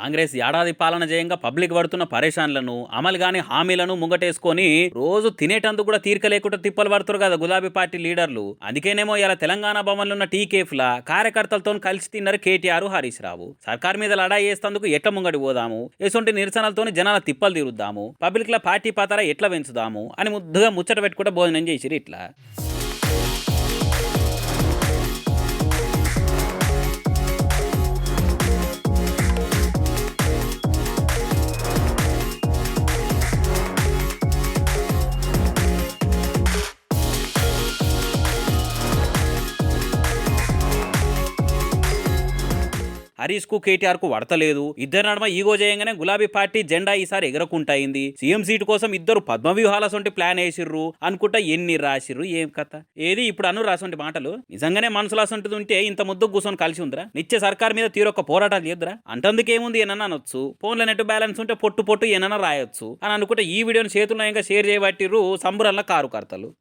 కాంగ్రెస్ ఏడాది పాలన చేయంగా పబ్లిక్ పడుతున్న పరేషాన్లను అమలు గాని హామీలను ముంగటేసుకొని రోజు తినేటందుకు కూడా తీరిక లేకుండా తిప్పలు పడుతున్నారు కదా గులాబీ పార్టీ లీడర్లు. అందుకేనేమో ఇలా తెలంగాణ భవన్లో ఉన్న టీ కేఫ్ల కార్యకర్తలతో కలిసి తిన్నారు కేటీఆర్ హరీష్ రావు. సర్కార్ మీద లడాయి చేస్తేందుకు ఎట్ల ముంగడి పోదాము, ఎటువంటి నిరసనలతో జనాల తిప్పలు తీరుద్దాము, పబ్లిక్ ల పార్టీ పాతర ఎట్లా పెంచుదాము అని ముద్దుగా ముచ్చట పెట్టుకుంటే భోజనం చేసిరు ఇట్లా. హరీష్ కు కేటీఆర్ కు వడతలేదు. ఇద్దరు నడమ ఈగో చేయంగానే గులాబీ పార్టీ జెండా ఈసారి ఎగరకుంటాయింది. సీఎం సీటు కోసం ఇద్దరు పద్మవ్యూహాల సొంటి ప్లాన్ వేసిర్రు అనుకుంటా ఎన్ని రాసిర్రు ఏం కథ. ఏది ఇప్పుడు అను రాసంటి మాటలు నిజంగానే మనసులో అసంటిది ఉంటే ఇంత ముద్దు కూర్చొని కలిసి ఉందిరా. నిత్య సర్కార్ మీద తీరొక్క పోరాటాలు చేద్దురా. అంటందుకేముంది ఏనన్నా అనొచ్చు, ఫోన్లో నెట్ బ్యాలెన్స్ ఉంటే పొట్టు పొట్టు ఏనన్నా రాయొచ్చు అని అనుకుంటే ఈ వీడియోని చేతుల్లో ఇంకా షేర్ చేయబట్టిర్రు సంబురల్ల కారు కర్తలు.